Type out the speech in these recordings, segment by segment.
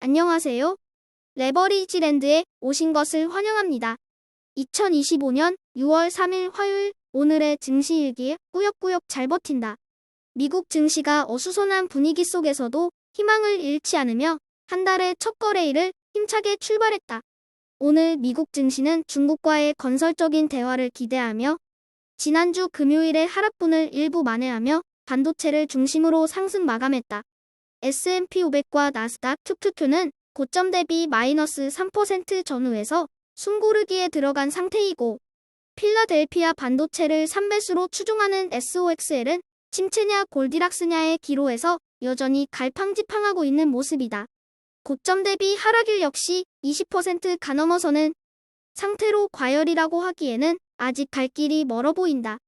안녕하세요. 레버리지랜드에 오신 것을 환영합니다. 2025년 6월 3일 화요일 오늘의 증시일기 꾸역꾸역 잘 버틴다. 미국 증시가 어수선한 분위기 속에서도 희망을 잃지 않으며 한 달의 첫 거래일을 힘차게 출발했다. 오늘 미국 증시는 중국과의 건설적인 대화를 기대하며 지난주 금요일의 하락분을 일부 만회하며 반도체를 중심으로 상승 마감했다. S&P 500과 나스닥 큐큐큐는 고점 대비 마이너스 3% 전후에서 숨고르기에 들어간 상태이고 필라델피아 반도체를 3배수로 추종하는 SOXL은 침체냐 골디락스냐의 기로에서 여전히 갈팡지팡하고 있는 모습이다. 고점 대비 하락일 역시 20% 가넘어서는 상태로 과열이라고 하기에는 아직 갈 길이 멀어 보인다.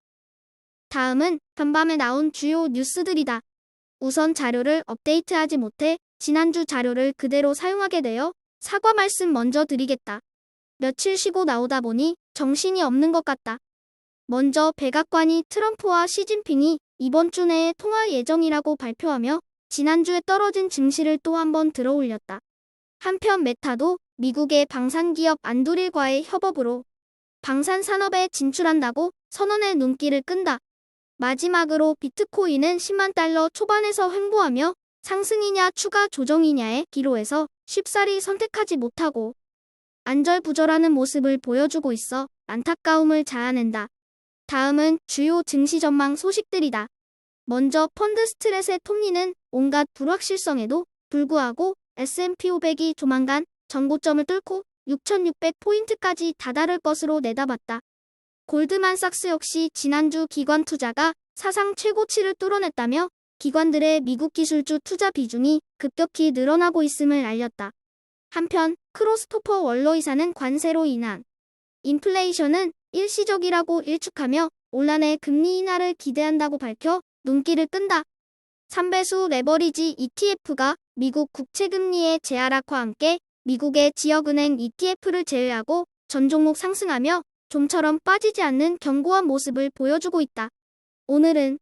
다음은 간밤에 나온 주요 뉴스들이다. 우선 자료를 업데이트하지 못해 지난주 자료를 그대로 사용하게 되어 사과 말씀 먼저 드리겠다. 며칠 쉬고 나오다 보니 정신이 없는 것 같다. 먼저 백악관이 트럼프와 시진핑이 이번 주 내에 통화 예정이라고 발표하며 지난주에 떨어진 증시를 또 한 번 들어올렸다. 한편 메타도 미국의 방산기업 안두릴과의 협업으로 방산 산업에 진출한다고 선언의 눈길을 끈다. 마지막으로 비트코인은 10만 달러 초반에서 횡보하며 상승이냐 추가 조정이냐의 기로에서 쉽사리 선택하지 못하고 안절부절하는 모습을 보여주고 있어 안타까움을 자아낸다. 다음은 주요 증시 전망 소식들이다. 먼저 펀드 스트레스의 톱니는 온갖 불확실성에도 불구하고 S&P 500이 조만간 전고점을 뚫고 6,600포인트까지 다다를 것으로 내다봤다. 골드만삭스 역시 지난주 기관 투자가 사상 최고치를 뚫어냈다며 기관들의 미국 기술주 투자 비중이 급격히 늘어나고 있음을 알렸다. 한편 크로스토퍼 원로이사는 관세로 인한 인플레이션은 일시적이라고 일축하며 올 한해 금리 인하를 기대한다고 밝혀 눈길을 끈다. 3배수 레버리지 ETF가 미국 국채금리의 재하락과 함께 미국의 지역은행 ETF를 제외하고 전 종목 상승하며 좀처럼 빠지지 않는 견고한 모습을 보여주고 있다. 오늘은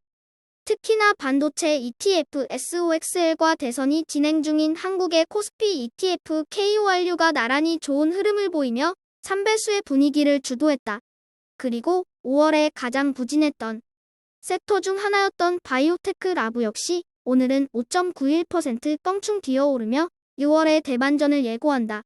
특히나 반도체 ETF SOXL과 대선이 진행 중인 한국의 코스피 ETF KORU가 나란히 좋은 흐름을 보이며 3배수의 분위기를 주도했다. 그리고 5월에 가장 부진했던 섹터 중 하나였던 바이오테크 라브 역시 오늘은 5.91% 껑충 뛰어오르며 6월의 대반전을 예고한다.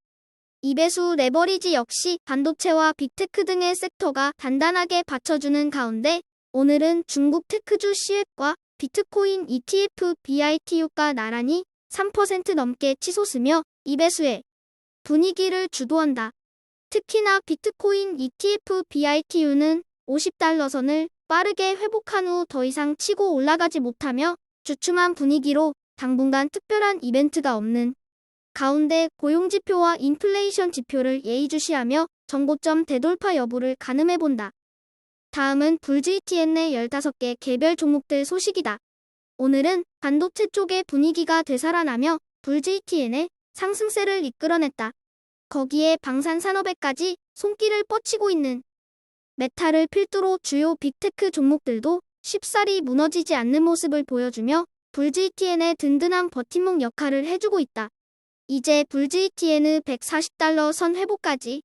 2배수 레버리지 역시 반도체와 빅테크 등의 섹터가 단단하게 받쳐주는 가운데 오늘은 중국 테크주 시웻과 비트코인 ETF BITU가 나란히 3% 넘게 치솟으며 2배수의 분위기를 주도한다. 특히나 비트코인 ETF BITU는 50달러 선을 빠르게 회복한 후 더 이상 치고 올라가지 못하며 주춤한 분위기로 당분간 특별한 이벤트가 없는 가운데 고용지표와 인플레이션 지표를 예의주시하며 전고점 되돌파 여부를 가늠해본다. 다음은 불GTN의 15개 개별 종목들 소식이다. 오늘은 반도체 쪽의 분위기가 되살아나며 불GTN의 상승세를 이끌어냈다. 거기에 방산산업에까지 손길을 뻗치고 있는 메타를 필두로 주요 빅테크 종목들도 쉽사리 무너지지 않는 모습을 보여주며 불GTN의 든든한 버팀목 역할을 해주고 있다. 이제 불GTN 140달러 선 회복까지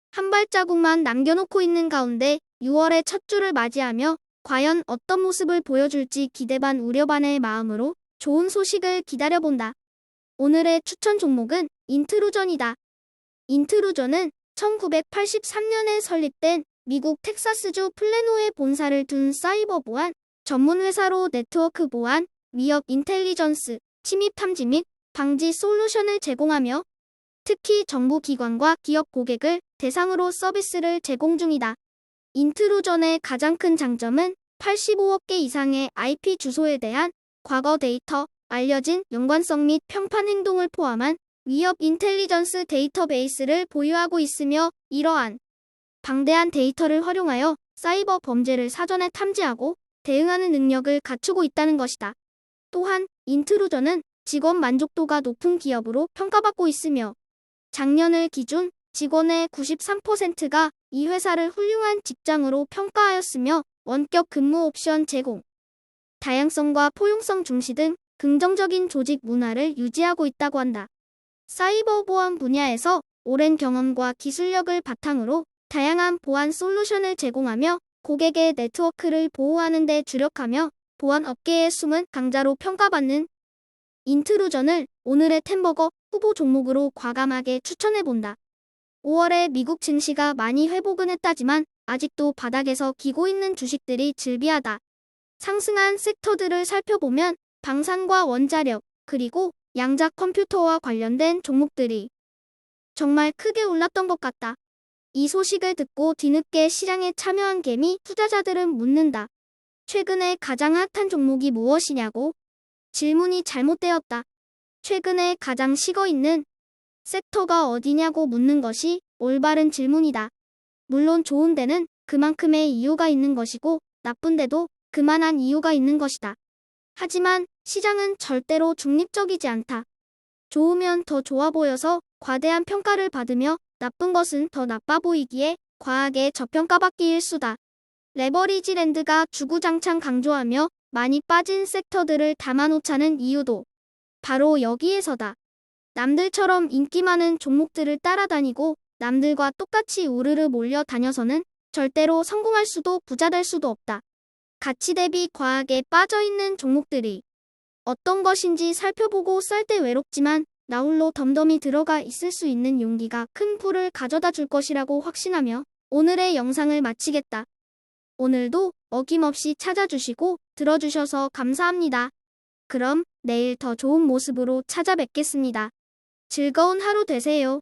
한 발자국만 남겨놓고 있는 가운데 6월의 첫 주를 맞이하며 과연 어떤 모습을 보여줄지 기대 반 우려 반의 마음으로 좋은 소식을 기다려본다. 오늘의 추천 종목은 인트루전이다. 인트루전은 1983년에 설립된 미국 텍사스주 플레노에 본사를 둔 사이버 보안 전문 회사로 네트워크 보안, 위협 인텔리전스, 침입 탐지 및 방지 솔루션을 제공하며 특히 정부기관과 기업 고객을 대상으로 서비스를 제공 중이다. 인트루전의 가장 큰 장점은 85억 개 이상의 IP 주소에 대한 과거 데이터, 알려진 연관성 및 평판 행동을 포함한 위협 인텔리전스 데이터베이스를 보유하고 있으며 이러한 방대한 데이터를 활용하여 사이버 범죄를 사전에 탐지하고 대응하는 능력을 갖추고 있다는 것이다. 또한 인트루전은 직원 만족도가 높은 기업으로 평가받고 있으며 작년을 기준 직원의 93%가 이 회사를 훌륭한 직장으로 평가하였으며 원격 근무 옵션 제공, 다양성과 포용성 중시 등 긍정적인 조직 문화를 유지하고 있다고 한다. 사이버 보안 분야에서 오랜 경험과 기술력을 바탕으로 다양한 보안 솔루션을 제공하며 고객의 네트워크를 보호하는 데 주력하며 보안 업계의 숨은 강자로 평가받는 인트루전을 오늘의 템버거 후보 종목으로 과감하게 추천해본다. 5월에 미국 증시가 많이 회복은 했다지만 아직도 바닥에서 기고 있는 주식들이 즐비하다. 상승한 섹터들을 살펴보면 방산과 원자력, 그리고 양자 컴퓨터와 관련된 종목들이 정말 크게 올랐던 것 같다. 이 소식을 듣고 뒤늦게 시장에 참여한 개미 투자자들은 묻는다. 최근에 가장 핫한 종목이 무엇이냐고? 질문이 잘못되었다. 최근에 가장 식어 있는 섹터가 어디냐고 묻는 것이 올바른 질문이다. 물론 좋은 데는 그만큼의 이유가 있는 것이고 나쁜 데도 그만한 이유가 있는 것이다. 하지만 시장은 절대로 중립적이지 않다. 좋으면 더 좋아 보여서 과대한 평가를 받으며 나쁜 것은 더 나빠 보이기에 과하게 저평가받기 일수다. 레버리지 랜드가 주구장창 강조하며 많이 빠진 섹터들을 담아놓자는 이유도 바로 여기에서다. 남들처럼 인기 많은 종목들을 따라다니고 남들과 똑같이 우르르 몰려다녀서는 절대로 성공할 수도 부자 될 수도 없다. 가치 대비 과하게 빠져있는 종목들이 어떤 것인지 살펴보고 쌀 때 외롭지만 나홀로 덤덤히 들어가 있을 수 있는 용기가 큰 부를 가져다 줄 것이라고 확신하며 오늘의 영상을 마치겠다. 오늘도 어김없이 찾아주시고 들어주셔서 감사합니다. 그럼 내일 더 좋은 모습으로 찾아뵙겠습니다. 즐거운 하루 되세요.